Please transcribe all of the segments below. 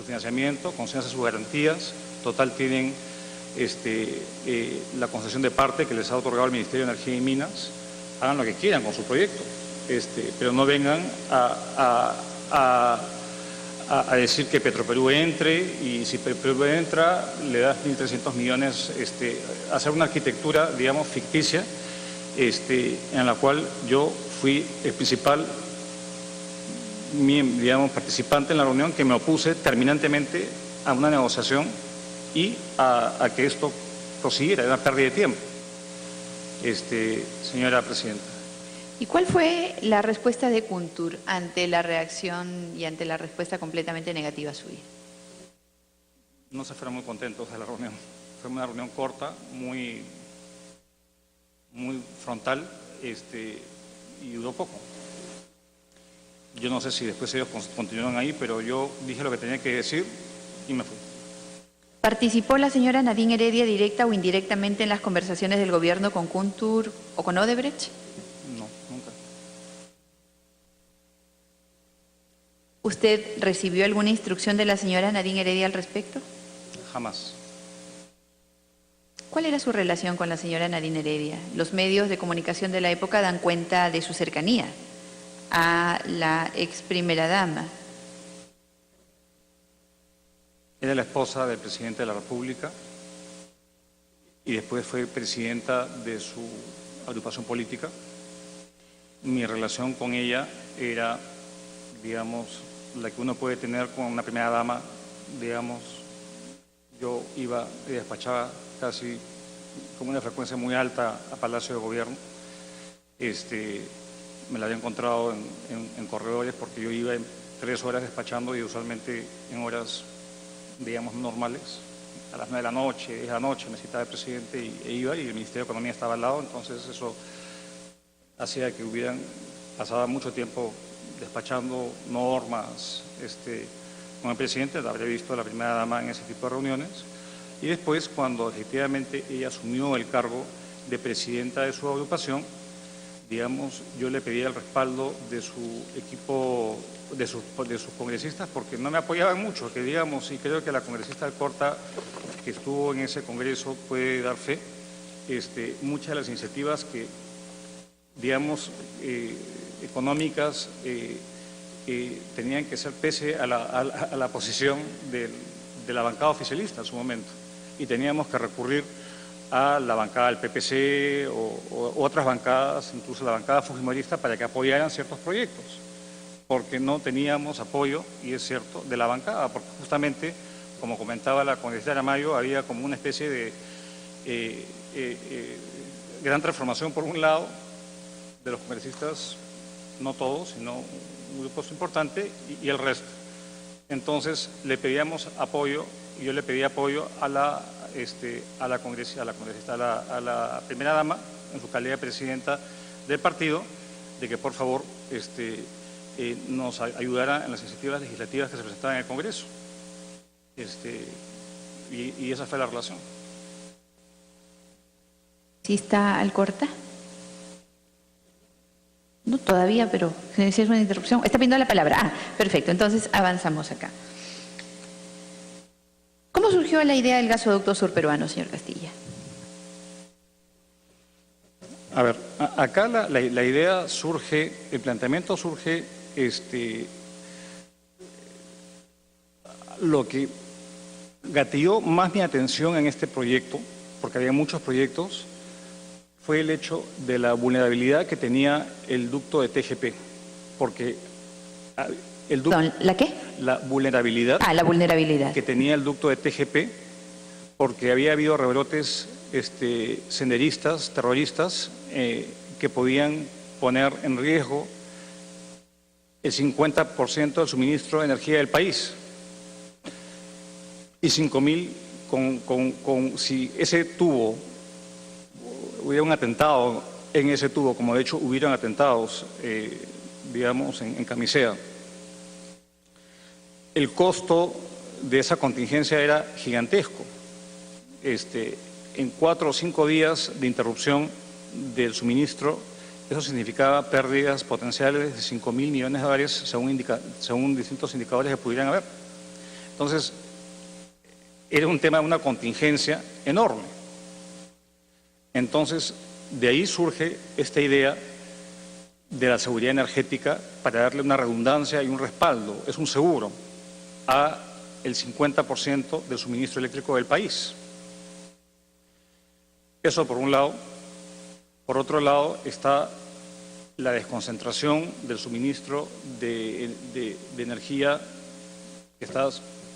su financiamiento, concédanse sus garantías. Total, tienen la concesión de parte que les ha otorgado el Ministerio de Energía y Minas. Hagan lo que quieran con su proyecto, pero no vengan a decir que Petroperú entre, y si Petroperú entra, le das 1.300 millones, hacer una arquitectura, digamos, ficticia, en la cual yo fui el principal, digamos, participante en la reunión, que me opuse terminantemente a una negociación y a que esto prosiguiera. Era una pérdida de tiempo, señora presidenta. ¿Y cuál fue la respuesta de Kuntur ante la reacción y ante la respuesta completamente negativa suya? No se fueron muy contentos de la reunión. Fue una reunión corta, muy frontal, y duró poco. Yo no sé si después ellos continuaron ahí, pero yo dije lo que tenía que decir y me fui. ¿Participó la señora Nadine Heredia directa o indirectamente en las conversaciones del gobierno con Kuntur o con Odebrecht? No, nunca. ¿Usted recibió alguna instrucción de la señora Nadine Heredia al respecto? Jamás. ¿Cuál era su relación con la señora Nadine Heredia? Los medios de comunicación de la época dan cuenta de su cercanía a la ex primera dama. Era la esposa del presidente de la República y después fue presidenta de su agrupación política. Mi relación con ella era, digamos, la que uno puede tener con una primera dama, digamos. Yo iba y despachaba casi con una frecuencia muy alta a Palacio de Gobierno. Me la había encontrado en corredores, porque yo iba en 3 horas despachando, y usualmente en horas, digamos, normales, a las 9 de la noche, 10 de la noche, me citaba el presidente e iba, y el Ministerio de Economía estaba al lado. Entonces eso hacía que pasaba mucho tiempo despachando normas con el presidente. La habría visto a la primera dama en ese tipo de reuniones. Y después, cuando efectivamente ella asumió el cargo de presidenta de su agrupación, digamos, yo le pedía el respaldo de su equipo, de sus congresistas, porque no me apoyaban mucho, que digamos, y creo que la congresista Alcorta, que estuvo en ese congreso, puede dar fe. Muchas de las iniciativas que, digamos, económicas, tenían que ser pese a la posición de la bancada oficialista en su momento, y teníamos que recurrir a la bancada del PPC o otras bancadas, incluso la bancada fujimorista, para que apoyaran ciertos proyectos, porque no teníamos apoyo, y es cierto, de la bancada, porque justamente, como comentaba la congresista Aramayo, había como una especie de gran transformación, por un lado, de los congresistas, no todos, sino un grupo importante, y el resto. Entonces le pedíamos apoyo, y yo le pedí apoyo a la primera dama, en su calidad de presidenta del partido, de que por favor nos ayudara en las iniciativas legislativas que se presentaban en el Congreso. Y esa fue la relación. ¿Sí está Alcorta? No, todavía, pero si es una interrupción. Está pidiendo la palabra. Ah, perfecto. Entonces avanzamos acá. ¿Cómo surgió la idea del gasoducto surperuano, señor Castilla? A ver, acá la idea surge, el planteamiento surge, lo que gatilló más mi atención en este proyecto, porque había muchos proyectos, fue el hecho de la vulnerabilidad que tenía el ducto de TGP, porque el ducto, ¿La qué? La vulnerabilidad. Ah, la vulnerabilidad que tenía el ducto de TGP, porque había habido rebrotes senderistas, terroristas, que podían poner en riesgo el 50% del suministro de energía del país. Y 5.000, si ese tubo, hubiera un atentado en ese tubo, como de hecho hubieron atentados, digamos, en Camisea, el costo de esa contingencia era gigantesco. En 4 o 5 días de interrupción del suministro, eso significaba pérdidas potenciales de $5.000 millones según distintos indicadores que pudieran haber. Entonces, era un tema de una contingencia enorme. Entonces, de ahí surge esta idea de la seguridad energética para darle una redundancia y un respaldo, es un seguro, a el 50% del suministro eléctrico del país. Eso por un lado. Por otro lado está la desconcentración del suministro de energía que está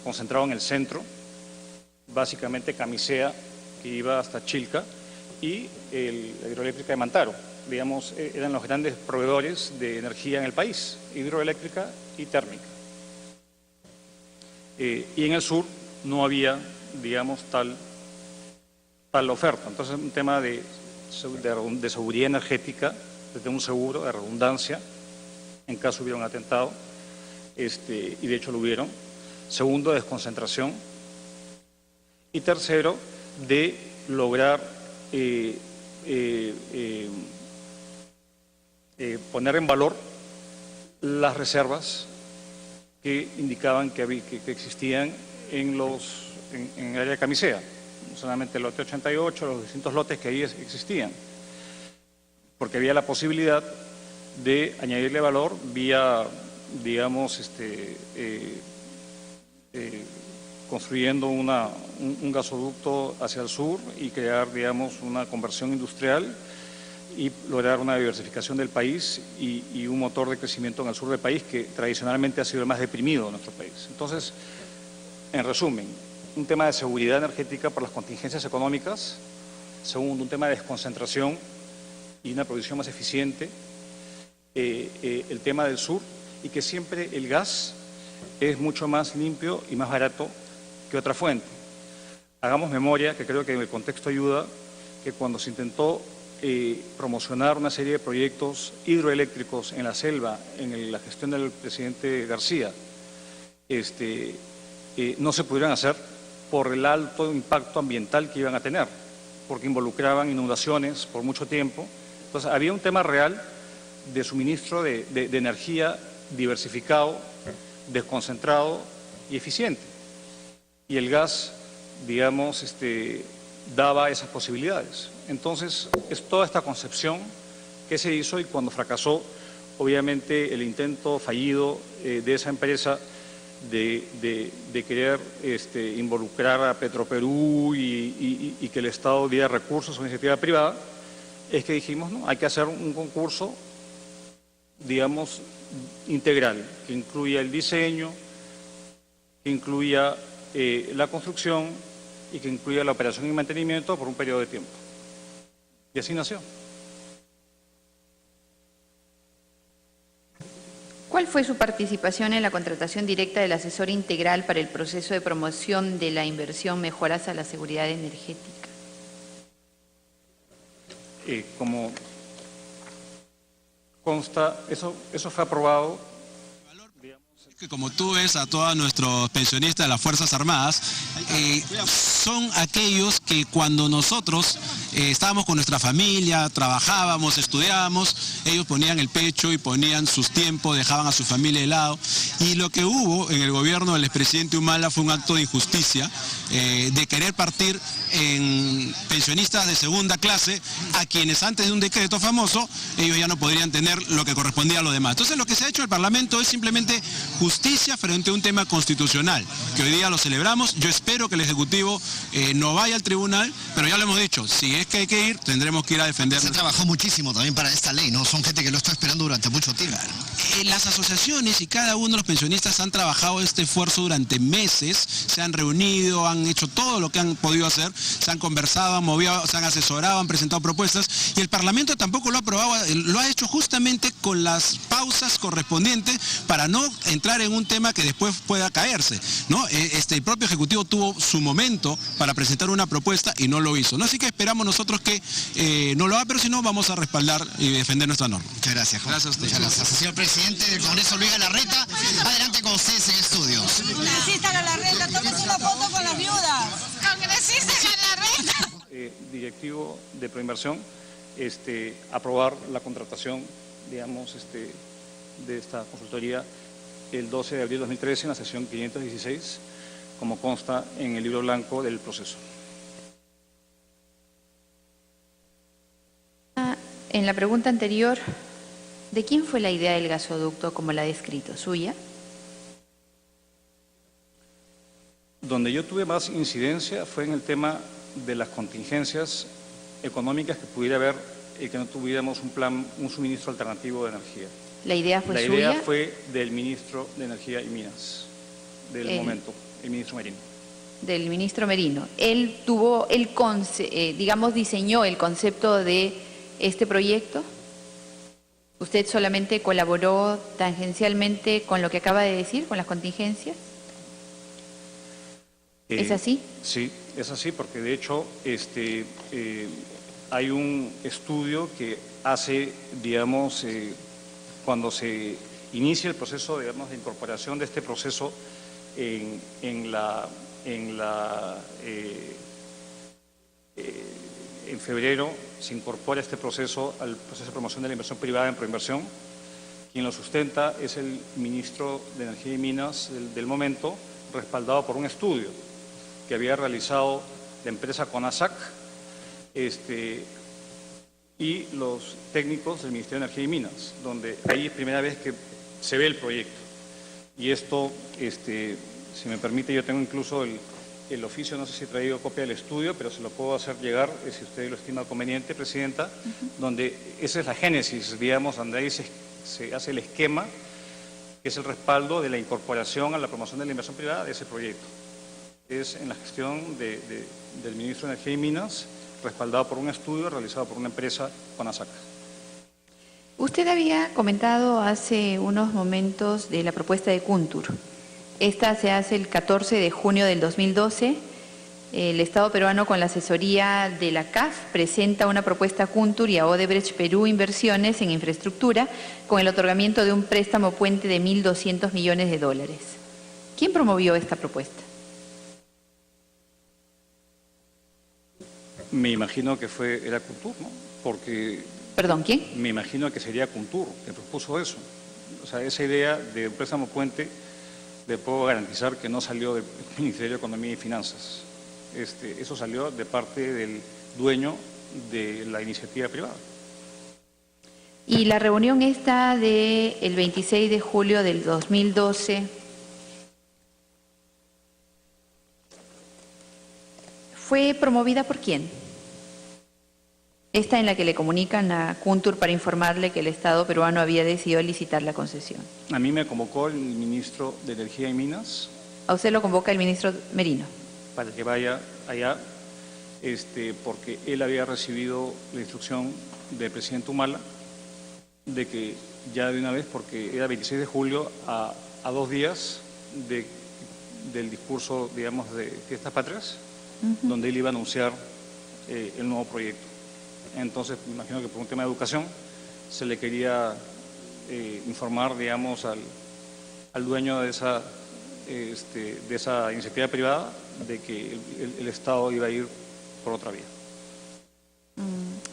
concentrado en el centro, básicamente Camisea, que iba hasta Chilca, y la hidroeléctrica de Mantaro. Digamos, eran los grandes proveedores de energía en el país, hidroeléctrica y térmica. Y en el sur no había, digamos, tal oferta. Entonces, un tema de seguridad energética, de un seguro de redundancia, en caso hubiera un atentado, y de hecho lo hubieron. Segundo, desconcentración. Y tercero, de lograr poner en valor las reservas que indicaban que existían en el área de Camisea, no solamente el lote 88, los distintos lotes que ahí existían, porque había la posibilidad de añadirle valor vía, digamos, construyendo un gasoducto hacia el sur y crear, digamos, una conversión industrial y lograr una diversificación del país y un motor de crecimiento en el sur del país que tradicionalmente ha sido el más deprimido de nuestro país. Entonces, en resumen, un tema de seguridad energética por las contingencias económicas. Segundo, un tema de desconcentración y una producción más eficiente. El tema del sur y que siempre el gas es mucho más limpio y más barato que otra fuente. Hagamos memoria, que creo que en el contexto ayuda, que cuando se intentó promocionar una serie de proyectos hidroeléctricos en la selva, en la gestión del presidente García, no se pudieron hacer por el alto impacto ambiental que iban a tener, porque involucraban inundaciones por mucho tiempo. Entonces, había un tema real de suministro de energía diversificado, desconcentrado y eficiente. Y el gas, digamos, daba esas posibilidades. Entonces, es toda esta concepción que se hizo y cuando fracasó, obviamente, el intento fallido de esa empresa de querer involucrar a Petroperú y que el Estado diera recursos a una iniciativa privada, es que dijimos, no, hay que hacer un concurso, digamos, integral, que incluya el diseño, que incluya la construcción y que incluya la operación y mantenimiento por un periodo de tiempo. Y así nació. ¿Cuál fue su participación en la contratación directa del asesor integral para el proceso de promoción de la inversión Mejoras a la Seguridad Energética? Como consta, eso fue aprobado. Que como tú ves a todos nuestros pensionistas de las Fuerzas Armadas, son aquellos que cuando nosotros estábamos con nuestra familia, trabajábamos, estudiábamos, ellos ponían el pecho y ponían sus tiempos, dejaban a su familia de lado. Y lo que hubo en el gobierno del expresidente Humala fue un acto de injusticia, de querer partir en pensionistas de segunda clase, a quienes antes de un decreto famoso, ellos ya no podrían tener lo que correspondía a los demás. Entonces lo que se ha hecho en el Parlamento es simplemente justicia frente a un tema constitucional, que hoy día lo celebramos. Yo espero que el Ejecutivo no vaya al tribunal, pero ya lo hemos dicho, si es que hay que ir, tendremos que ir a defender. Se trabajó muchísimo también para esta ley, ¿no? Son gente que lo está esperando durante mucho tiempo. Las asociaciones y cada uno de los pensionistas han trabajado este esfuerzo durante meses, se han reunido, han hecho todo lo que han podido hacer, se han conversado, han movido, se han asesorado, han presentado propuestas y el Parlamento tampoco lo ha aprobado, lo ha hecho justamente con las pausas correspondientes para no entrar en un tema que después pueda caerse, ¿no? El propio Ejecutivo tuvo su momento para presentar una propuesta y no lo hizo, ¿no? Así que esperamos nosotros que no lo haga, pero si no, vamos a respaldar y defender nuestra norma. Muchas gracias, Juan. Gracias a usted. Muchas gracias. Señor presidente del Congreso, Luis Galarreta, adelante con ustedes en estudios. Congresista Galarreta, tómese una foto con las viudas. Congresista Galarreta. Directivo de Proinversión, aprobar la contratación, digamos, de esta consultoría el 12 de abril de 2013 en la sesión 516 como consta en el libro blanco del proceso. En la pregunta anterior, ¿de quién fue la idea del gasoducto como la ha descrito? ¿Suya? Donde yo tuve más incidencia fue en el tema de las contingencias económicas que pudiera haber y que no tuviéramos un suministro alternativo de energía. ¿La idea fue suya? La idea fue del ministro de Energía y Minas, del momento, el ministro Merino. Del ministro Merino. Él digamos, diseñó el concepto de este proyecto. ¿Usted solamente colaboró tangencialmente con lo que acaba de decir, con las contingencias? ¿Es así? Sí, es así, porque de hecho hay un estudio que hace, digamos, cuando se inicia el proceso, digamos, de incorporación de este proceso en febrero se incorpora este proceso al proceso de promoción de la inversión privada en Proinversión. Quien lo sustenta es el ministro de Energía y Minas del momento, respaldado por un estudio que había realizado la empresa CONASAC y los técnicos del Ministerio de Energía y Minas, donde ahí es primera vez que se ve el proyecto. Y esto, si me permite, yo tengo incluso el oficio, no sé si he traído copia del estudio, pero se lo puedo hacer llegar, si usted lo estima conveniente, Presidenta, donde esa es la génesis, digamos, donde ahí se hace el esquema, que es el respaldo de la incorporación a la promoción de la inversión privada de ese proyecto. Es en la gestión del Ministro de Energía y Minas, respaldado por un estudio realizado por una empresa, CONASAC. Usted había comentado hace unos momentos de la propuesta de Kuntur. Esta se hace el 14 de junio del 2012. El Estado peruano, con la asesoría de la CAF, presenta una propuesta a Kuntur y a Odebrecht Perú Inversiones en infraestructura con el otorgamiento de un préstamo puente de $1.200 millones. ¿Quién promovió esta propuesta? Me imagino que era Kuntur, ¿no? Porque... ¿Perdón, quién? Me imagino que sería Kuntur que propuso eso. O sea, esa idea de un préstamo puente, le puedo garantizar que no salió del Ministerio de Economía y Finanzas. Eso salió de parte del dueño de la iniciativa privada. Y la reunión esta del 26 de julio del 2012... ¿fue promovida por quién? Esta en la que le comunican a Kuntur para informarle que el Estado peruano había decidido licitar la concesión. A mí me convocó el ministro de Energía y Minas. ¿A usted lo convoca el ministro Merino? Para que vaya allá, porque él había recibido la instrucción del presidente Humala de que ya de una vez, porque era 26 de julio, a 2 días del discurso, digamos, de Fiestas Patrias, donde él iba a anunciar el nuevo proyecto. Entonces, me imagino que por un tema de educación se le quería informar, digamos, al dueño de esa iniciativa privada de que el Estado iba a ir por otra vía.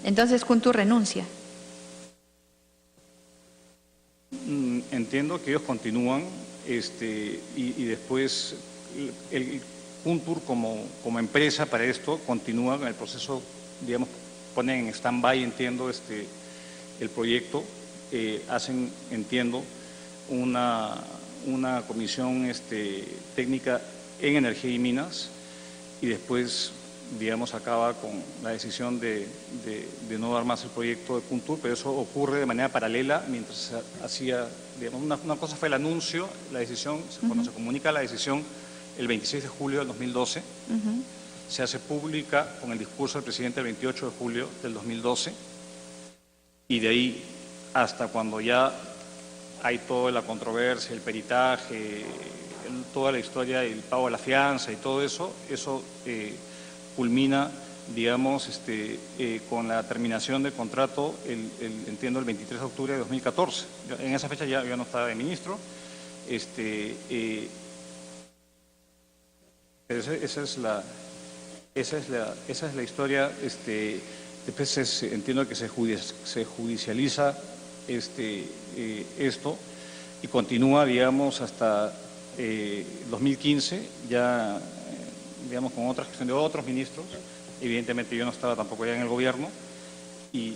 Entonces, Kuntur renuncia. Entiendo que ellos continúan y después el Kuntur como empresa para esto continúa con el proceso, digamos, ponen en stand-by, entiendo, el proyecto, hacen, entiendo, una comisión técnica en Energía y Minas y después, digamos, acaba con la decisión de no dar más el proyecto de Kuntur, pero eso ocurre de manera paralela mientras se hacía, digamos, una cosa fue el anuncio, la decisión, cuando se comunica la decisión el 26 de julio del 2012, se hace pública con el discurso del presidente el 28 de julio del 2012 y de ahí hasta cuando ya hay toda la controversia, el peritaje, toda la historia, el pago de la fianza y todo eso, culmina, digamos, con la terminación del contrato, entiendo, el 23 de octubre de 2014. En esa fecha ya no estaba de ministro. Esa es la historia. Después entiendo que se judicializa esto y continúa, digamos, hasta 2015, ya, digamos, con otra gestión de otros ministros. Evidentemente yo no estaba tampoco ya en el gobierno. Y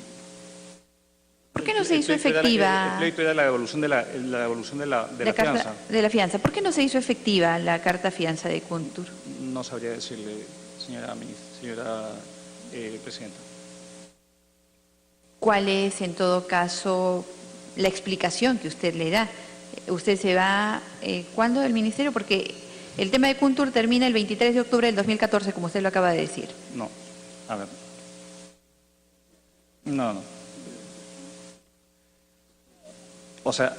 ¿por qué no se hizo efectiva? El pleito era la devolución de la fianza. De la fianza. ¿Por qué no se hizo efectiva la carta fianza de Kuntur? No sabría decirle, señora presidenta. ¿Cuál es, en todo caso, la explicación que usted le da? ¿Usted se va cuándo del ministerio? Porque el tema de Kuntur termina el 23 de octubre del 2014, como usted lo acaba de decir. No, a ver. No. O sea,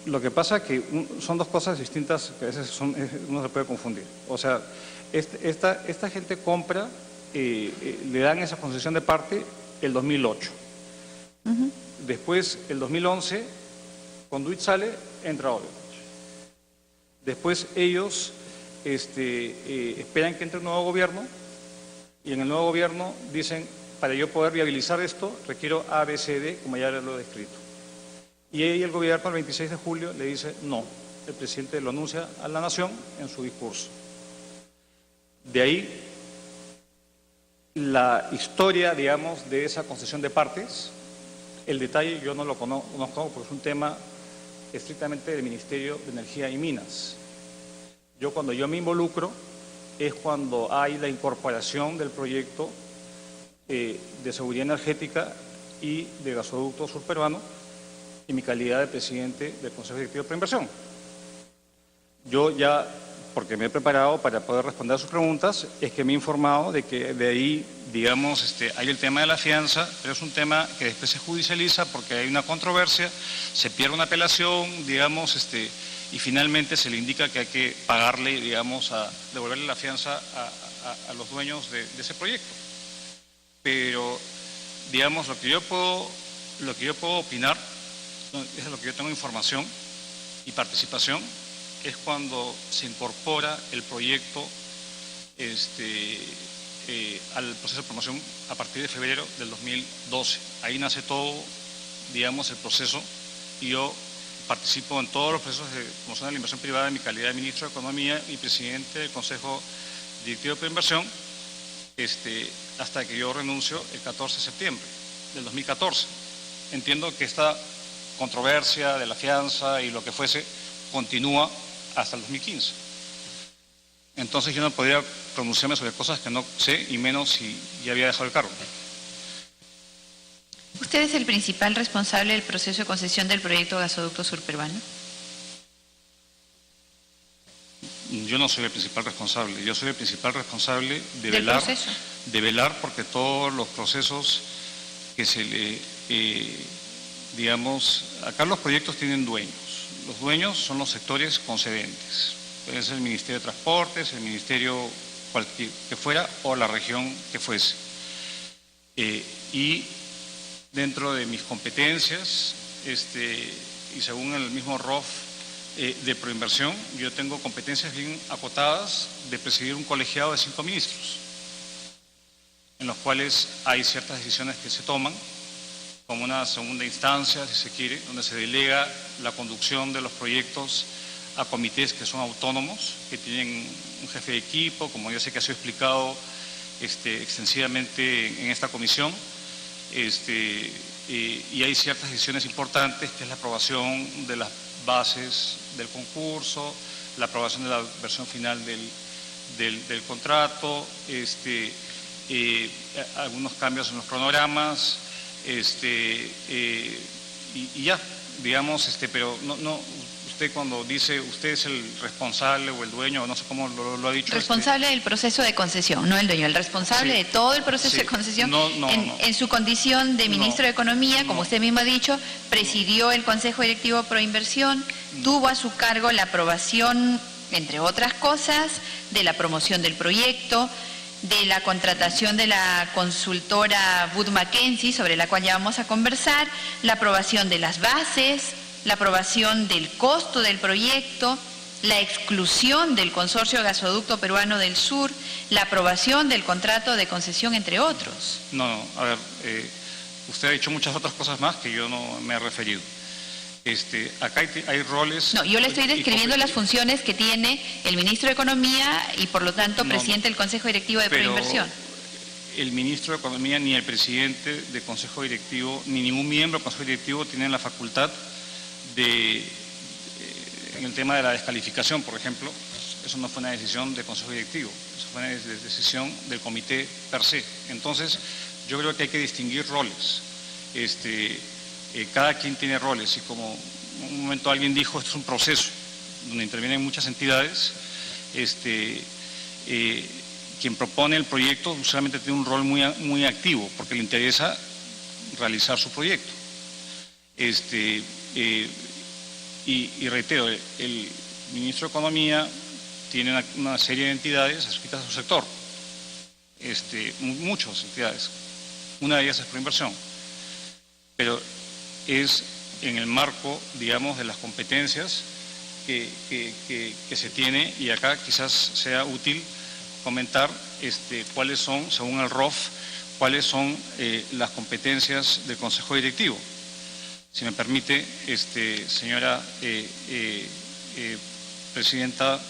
lo que pasa es que son dos cosas distintas que a veces uno se puede confundir. O sea, esta gente compra, le dan esa concesión de parte el 2008. Después, el 2011, cuando Duit sale, entra Odebrecht. Después ellos esperan que entre un nuevo gobierno y en el nuevo gobierno dicen, para yo poder viabilizar esto, requiero A, B, C, D, como ya lo he descrito. Y ahí el gobierno, el 26 de julio, le dice no. El presidente lo anuncia a la nación en su discurso. De ahí la historia, digamos, de esa concesión de partes, el detalle yo no lo conozco porque es un tema estrictamente del Ministerio de Energía y Minas. Cuando yo me involucro es cuando hay la incorporación del proyecto de seguridad energética y de gasoducto surperuano en mi calidad de presidente del Consejo Directivo de Preinversión. Yo ya, porque me he preparado para poder responder a sus preguntas, es que me he informado de que de ahí, digamos, hay el tema de la fianza, pero es un tema que después se judicializa porque hay una controversia, se pierde una apelación, digamos, y finalmente se le indica que hay que pagarle, digamos, devolverle la fianza a los dueños de ese proyecto. Pero, digamos, lo que yo puedo opinar, es lo que yo tengo información y participación, es cuando se incorpora el proyecto al proceso de promoción a partir de febrero del 2012. Ahí nace todo, digamos, el proceso, y yo participo en todos los procesos de promoción de la inversión privada en mi calidad de ministro de Economía y presidente del Consejo Directivo de Preinversión, hasta que yo renuncio el 14 de septiembre del 2014. Entiendo que esta controversia de la fianza y lo que fuese continúa hasta el 2015. Entonces yo no podría pronunciarme sobre cosas que no sé, y menos si ya había dejado el cargo. ¿Usted es el principal responsable del proceso de concesión del proyecto gasoducto surperuano? Yo no soy el principal responsable, yo soy el principal responsable de velar porque todos los procesos que se le, digamos, acá los proyectos tienen dueños. Los dueños son los sectores concedentes. Puede ser el Ministerio de Transportes, el Ministerio cualquier que fuera o la región que fuese. Y dentro de mis competencias, y según el mismo ROF de Proinversión, yo tengo competencias bien acotadas de presidir un colegiado de 5 ministros, en los cuales hay ciertas decisiones que se toman, como una segunda instancia, si se quiere, donde se delega la conducción de los proyectos a comités que son autónomos, que tienen un jefe de equipo, como ya sé que ha sido explicado extensivamente en esta comisión, y hay ciertas decisiones importantes, que es la aprobación de las bases del concurso, la aprobación de la versión final del contrato, algunos cambios en los cronogramas, y ya, digamos, pero no, usted cuando dice usted es el responsable o el dueño, o no sé cómo lo ha dicho. Responsable del proceso de concesión, no el dueño, el responsable de todo el proceso de concesión. En su condición de ministro de Economía, como usted mismo ha dicho, presidió el Consejo Directivo Proinversión, tuvo a su cargo la aprobación, entre otras cosas, de la promoción del proyecto, de la contratación de la consultora Wood Mackenzie, sobre la cual ya vamos a conversar, la aprobación de las bases, la aprobación del costo del proyecto, la exclusión del Consorcio Gasoducto Peruano del Sur, la aprobación del contrato de concesión, entre otros. No, a ver, usted ha dicho muchas otras cosas más que yo no me he referido. Acá hay roles... No, yo le estoy describiendo las funciones que tiene el ministro de Economía y por lo tanto presidente del Consejo Directivo de Proinversión. El ministro de Economía, ni el presidente del Consejo Directivo, ni ningún miembro del Consejo Directivo tienen la facultad de, en el tema de la descalificación, por ejemplo, eso no fue una decisión del Consejo Directivo, eso fue una decisión del comité per se. Entonces, yo creo que hay que distinguir roles. Cada quien tiene roles y como en un momento alguien dijo, esto es un proceso donde intervienen muchas entidades, quien propone el proyecto usualmente tiene un rol muy activo porque le interesa realizar su proyecto. Y reitero, el ministro de Economía tiene una serie de entidades adscritas a su sector, muchas entidades, una de ellas es Proinversión, pero es en el marco, digamos, de las competencias que se tiene, y acá quizás sea útil comentar cuáles son, según el ROF, cuáles son las competencias del Consejo Directivo. Si me permite, señora Presidenta,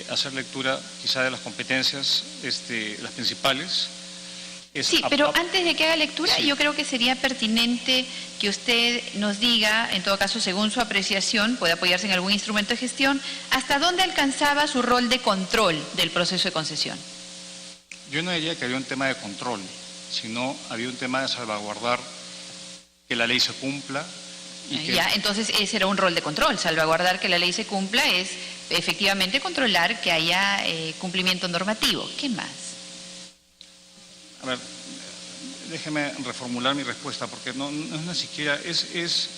hacer lectura quizá de las competencias, las principales. Sí, pero antes de que haga lectura, sí, yo creo que sería pertinente que usted nos diga, en todo caso, según su apreciación, puede apoyarse en algún instrumento de gestión, hasta dónde alcanzaba su rol de control del proceso de concesión. Yo no diría que había un tema de control, sino había un tema de salvaguardar que la ley se cumpla. Ya, entonces ese era un rol de control, salvaguardar que la ley se cumpla es efectivamente controlar que haya cumplimiento normativo. ¿Qué más? A ver, déjeme reformular mi respuesta, porque no es ni siquiera, es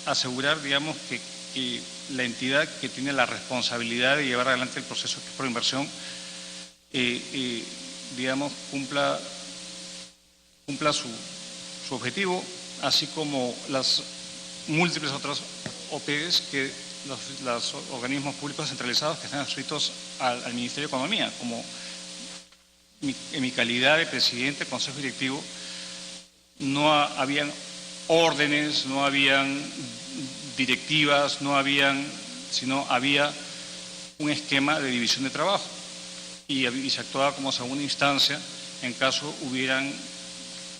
asegurar, digamos, que la entidad que tiene la responsabilidad de llevar adelante el proceso de Proinversión, digamos, cumpla su objetivo, así como las múltiples otras OPs que los organismos públicos centralizados que están adscritos al Ministerio de Economía, como en mi calidad de presidente del Consejo Directivo, no habían órdenes, no habían directivas, sino había un esquema de división de trabajo y se actuaba como segunda instancia en caso hubieran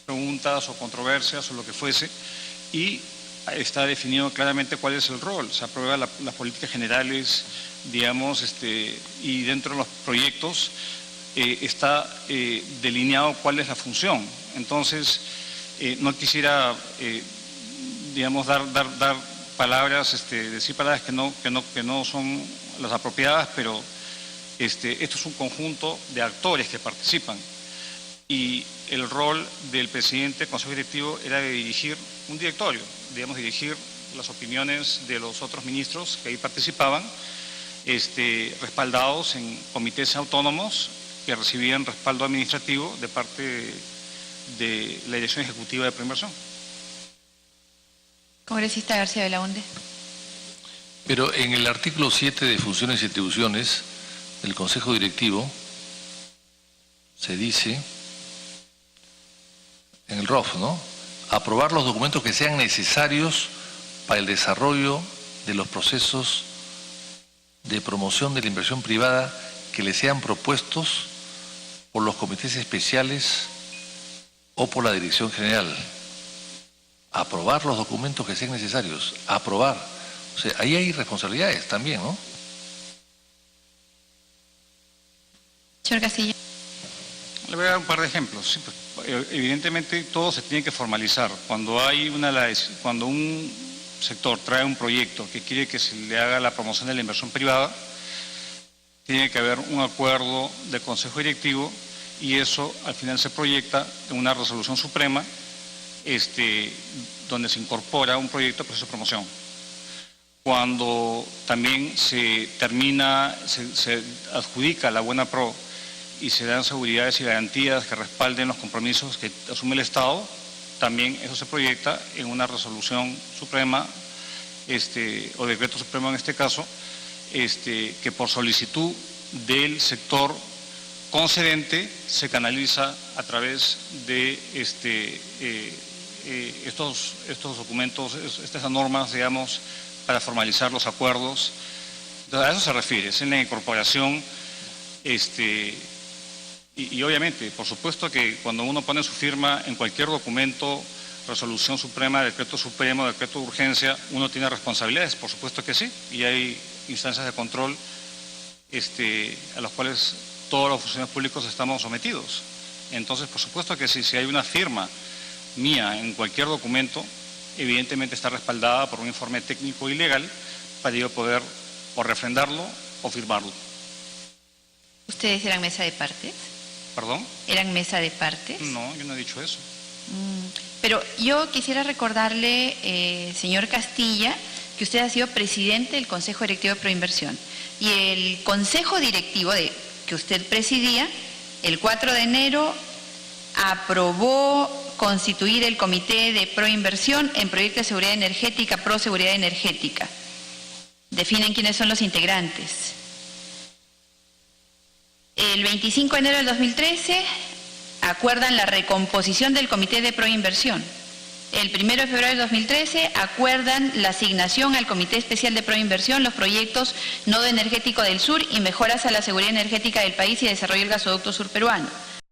preguntas o controversias o lo que fuese, y está definido claramente cuál es el rol. Se aprueban las políticas generales, digamos, y dentro de los proyectos está delineado cuál es la función. Entonces, no quisiera, digamos, dar palabras, decir palabras que no son las apropiadas, pero esto es un conjunto de actores que participan. Y el rol del presidente del Consejo Directivo era de dirigir un directorio, digamos, dirigir las opiniones de los otros ministros que ahí participaban, respaldados en comités autónomos que recibían respaldo administrativo de parte de la Dirección Ejecutiva de Proinversión. Congresista García Belaunde. Pero en el artículo 7 de funciones y atribuciones del Consejo Directivo se dice, en el ROF, ¿no?, aprobar los documentos que sean necesarios para el desarrollo de los procesos de promoción de la inversión privada que le sean propuestos por los comités especiales o por la Dirección General. Aprobar los documentos que sean necesarios, aprobar. O sea, ahí hay responsabilidades también, ¿no? Señor Castillo. Le voy a dar un par de ejemplos. Sí, pues, evidentemente todo se tiene que formalizar. Cuando un sector trae un proyecto que quiere que se le haga la promoción de la inversión privada, tiene que haber un acuerdo del Consejo Directivo y eso al final se proyecta en una resolución suprema donde se incorpora un proyecto de proceso de promoción. Cuando también se adjudica la buena pro y se dan seguridades y garantías que respalden los compromisos que asume el Estado, también eso se proyecta en una resolución suprema o decreto supremo en este caso, que por solicitud del sector concedente se canaliza a través de estos documentos, estas normas, digamos, para formalizar los acuerdos. Entonces, a eso se refiere, es en la incorporación, y obviamente, por supuesto que cuando uno pone su firma en cualquier documento, resolución suprema, decreto supremo, decreto de urgencia, uno tiene responsabilidades, por supuesto que sí, y hay instancias de control a las cuales todos los funcionarios públicos estamos sometidos. Entonces, por supuesto que sí, si hay una firma mía en cualquier documento, evidentemente está respaldada por un informe técnico y legal para yo poder o refrendarlo o firmarlo. ¿Ustedes eran mesa de partes? ¿Perdón? ¿Eran mesa de partes? No, yo no he dicho eso. Pero yo quisiera recordarle, señor Castilla, que usted ha sido presidente del Consejo Directivo de Proinversión. Y el Consejo Directivo que usted presidía, el 4 de enero, aprobó constituir el Comité de Proinversión en Proyecto de Seguridad Energética, Pro Seguridad Energética. Definen quiénes son los integrantes. El 25 de enero del 2013 acuerdan la recomposición del Comité de Proinversión. El 1 de febrero del 2013 acuerdan la asignación al Comité Especial de Proinversión los proyectos Nodo Energético del Sur y mejoras a la seguridad energética del país y desarrollo del gasoducto sur peruano.